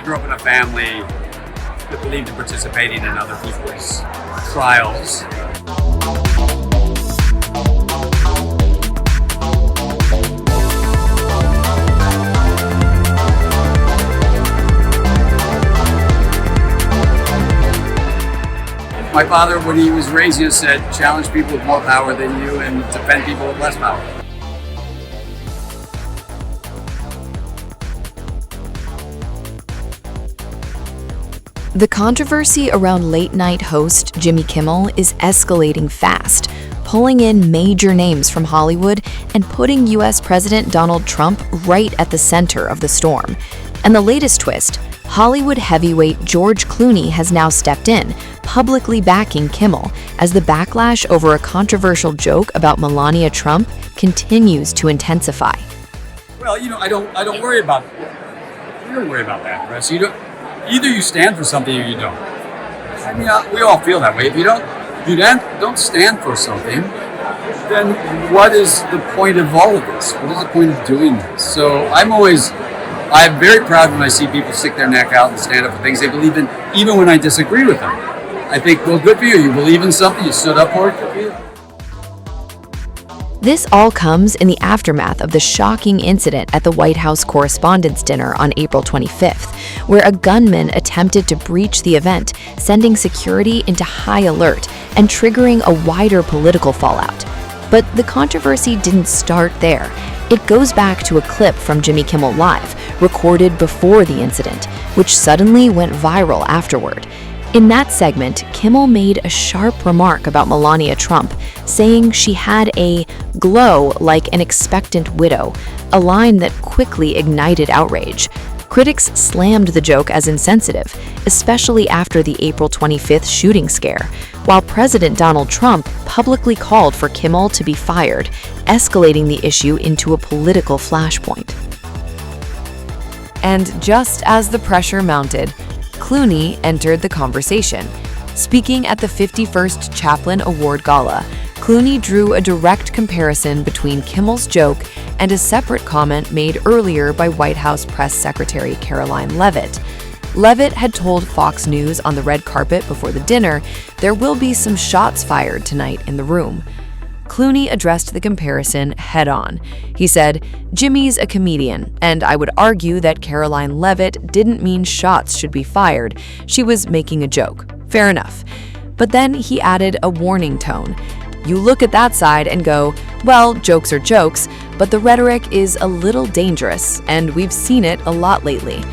grew up in a family that believed in participating in other people's trials. My father, when he was raising us, said, challenge people with more power than you and defend people with less power. The controversy around late-night host Jimmy Kimmel is escalating fast, pulling in major names from Hollywood and putting U.S. President Donald Trump right at the center of the storm. And the latest twist, Hollywood heavyweight George Clooney has now stepped in, publicly backing Kimmel as the backlash over a controversial joke about Melania Trump continues to intensify. Well, I don't worry about it. You don't worry about that, Chris. Either you stand for something or you don't. I mean, we all feel that way. If you don't stand for something, then what is the point of all of this? What is the point of doing this? So I'm very proud when I see people stick their neck out and stand up for things they believe in, even when I disagree with them. I think, well, good for you. You believe in something, you stood up for it, good for you. This all comes in the aftermath of the shocking incident at the White House Correspondents Dinner on April 25th, where a gunman attempted to breach the event, sending security into high alert and triggering a wider political fallout. But the controversy didn't start there. It goes back to a clip from Jimmy Kimmel Live, recorded before the incident, which suddenly went viral afterward. In that segment, Kimmel made a sharp remark about Melania Trump, saying she had a glow like an expectant widow, a line that quickly ignited outrage. Critics slammed the joke as insensitive, especially after the April 25th shooting scare, while President Donald Trump publicly called for Kimmel to be fired, escalating the issue into a political flashpoint. And just as the pressure mounted, Clooney entered the conversation. Speaking at the 51st Chaplin Award Gala, Clooney drew a direct comparison between Kimmel's joke and a separate comment made earlier by White House Press Secretary Karoline Levitt. Levitt had told Fox News on the red carpet before the dinner there will be some shots fired tonight in the room. Clooney addressed the comparison head-on. He said, "Jimmy's a comedian, and I would argue that Karoline Levitt didn't mean shots should be fired. She was making a joke. Fair enough." But then he added a warning tone. You look at that side and go, well, jokes are jokes, but the rhetoric is a little dangerous, and we've seen it a lot lately.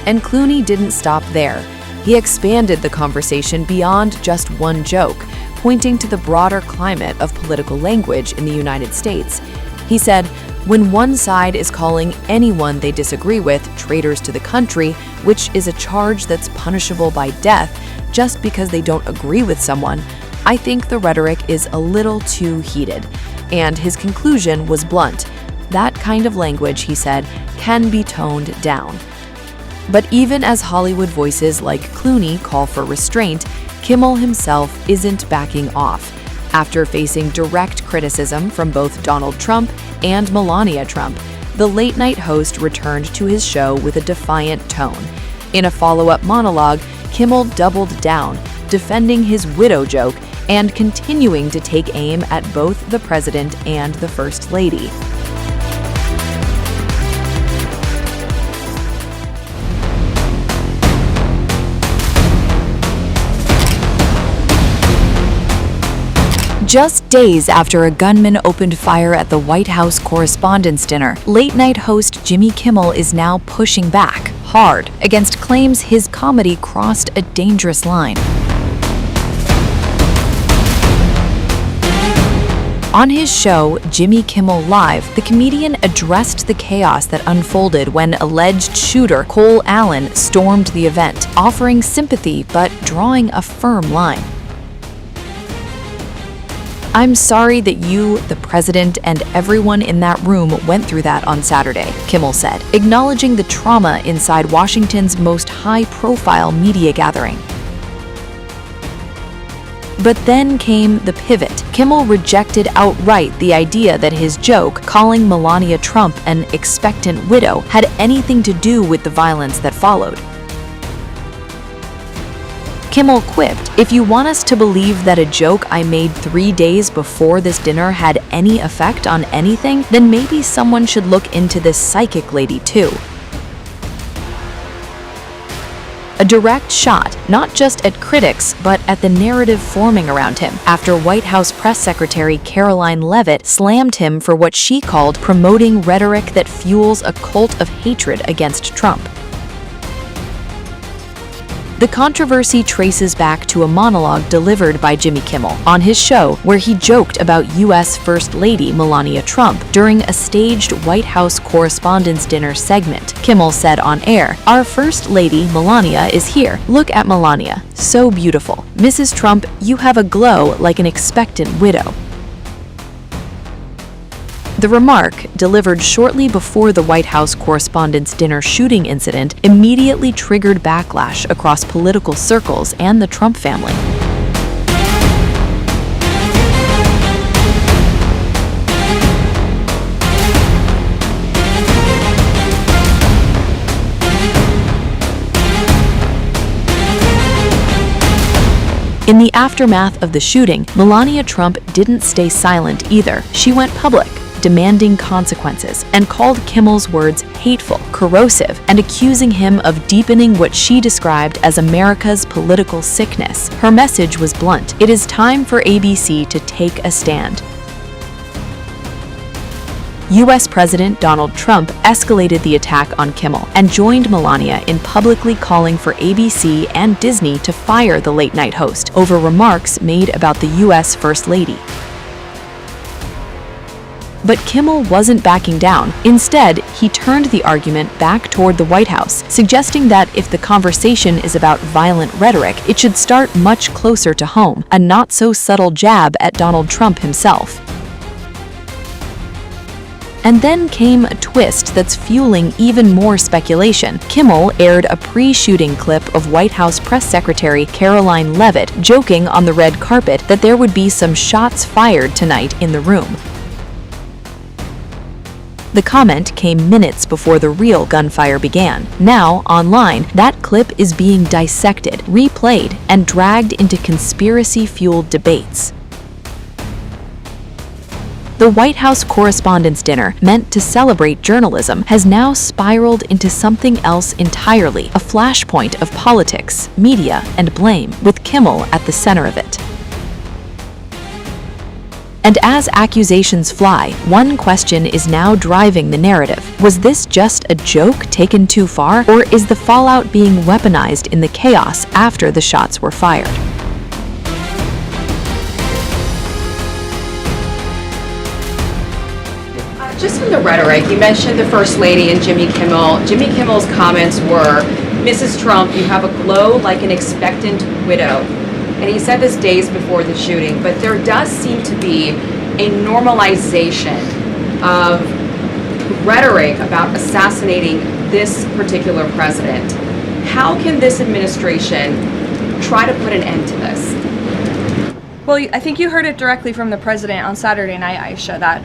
And Clooney didn't stop there. He expanded the conversation beyond just one joke, pointing to the broader climate of political language in the United States. He said, when one side is calling anyone they disagree with traitors to the country, which is a charge that's punishable by death just because they don't agree with someone, I think the rhetoric is a little too heated. And his conclusion was blunt. That kind of language, he said, can be toned down. But even as Hollywood voices like Clooney call for restraint, Kimmel himself isn't backing off. After facing direct criticism from both Donald Trump and Melania Trump, the late-night host returned to his show with a defiant tone. In a follow-up monologue, Kimmel doubled down, defending his widow joke and continuing to take aim at both the president and the first lady. Just days after a gunman opened fire at the White House Correspondents Dinner, late-night host Jimmy Kimmel is now pushing back hard against claims his comedy crossed a dangerous line. On his show, Jimmy Kimmel Live, the comedian addressed the chaos that unfolded when alleged shooter Cole Allen stormed the event, offering sympathy but drawing a firm line. "I'm sorry that you, the president, and everyone in that room went through that on Saturday," Kimmel said, acknowledging the trauma inside Washington's most high-profile media gathering. But then came the pivot. Kimmel rejected outright the idea that his joke, calling Melania Trump an expectant widow, had anything to do with the violence that followed. Kimmel quipped, "If you want us to believe that a joke I made 3 days before this dinner had any effect on anything, then maybe someone should look into this psychic lady too." A direct shot, not just at critics, but at the narrative forming around him, after White House Press Secretary Karoline Levitt slammed him for what she called promoting rhetoric that fuels a cult of hatred against Trump. The controversy traces back to a monologue delivered by Jimmy Kimmel on his show, where he joked about U.S. First Lady Melania Trump during a staged White House Correspondents Dinner segment. Kimmel said on air, "Our First Lady Melania is here. Look at Melania. So beautiful. Mrs. Trump, you have a glow like an expectant widow." The remark, delivered shortly before the White House Correspondents' Dinner shooting incident, immediately triggered backlash across political circles and the Trump family. In the aftermath of the shooting, Melania Trump didn't stay silent either. She went public, demanding consequences, and called Kimmel's words hateful, corrosive, and accusing him of deepening what she described as America's political sickness. Her message was blunt: it is time for ABC to take a stand. U.S. President Donald Trump escalated the attack on Kimmel and joined Melania in publicly calling for ABC and Disney to fire the late-night host over remarks made about the U.S. First Lady. But Kimmel wasn't backing down. Instead, he turned the argument back toward the White House, suggesting that if the conversation is about violent rhetoric, it should start much closer to home, a not-so-subtle jab at Donald Trump himself. And then came a twist that's fueling even more speculation. Kimmel aired a pre-shooting clip of White House Press Secretary Karoline Levitt joking on the red carpet that there would be some shots fired tonight in the room. The comment came minutes before the real gunfire began. Now, online, that clip is being dissected, replayed, and dragged into conspiracy-fueled debates. The White House Correspondents' Dinner, meant to celebrate journalism, has now spiraled into something else entirely, a flashpoint of politics, media, and blame, with Kimmel at the center of it. And as accusations fly, one question is now driving the narrative. Was this just a joke taken too far, or is the fallout being weaponized in the chaos after the shots were fired? Just on the rhetoric, you mentioned the First Lady and Jimmy Kimmel. Jimmy Kimmel's comments were, "Mrs. Trump, you have a glow like an expectant widow." And he said this days before the shooting, but there does seem to be a normalization of rhetoric about assassinating this particular president. How can this administration try to put an end to this? Well, I think you heard it directly from the president on Saturday night, Aisha, that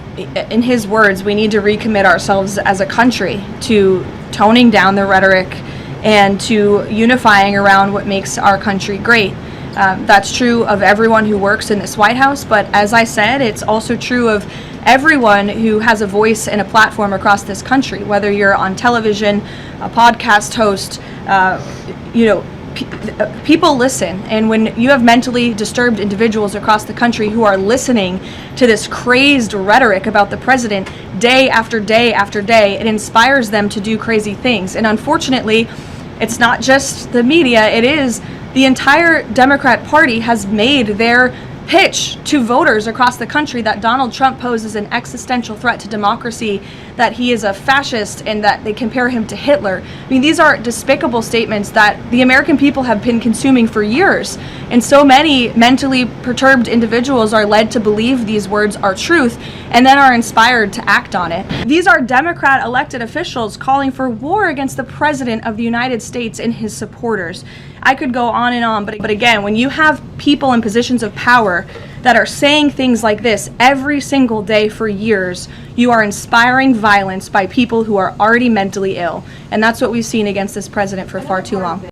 in his words, we need to recommit ourselves as a country to toning down the rhetoric and to unifying around what makes our country great. That's true of everyone who works in this White House, but as I said, it's also true of everyone who has a voice and a platform across this country, whether you're on television, a podcast host, people listen, and when you have mentally disturbed individuals across the country who are listening to this crazed rhetoric about the president day after day after day, it inspires them to do crazy things. And unfortunately, it's not just the media, it is the entire Democrat Party has made their pitch to voters across the country that Donald Trump poses an existential threat to democracy, that he is a fascist, and that they compare him to Hitler. I mean, these are despicable statements that the American people have been consuming for years, and so many mentally perturbed individuals are led to believe these words are truth and then are inspired to act on it. These are Democrat elected officials calling for war against the President of the United States and his supporters. I could go on and on, but again, when you have people in positions of power that are saying things like this every single day for years, you are inspiring violence by people who are already mentally ill. And that's what we've seen against this president for far too long.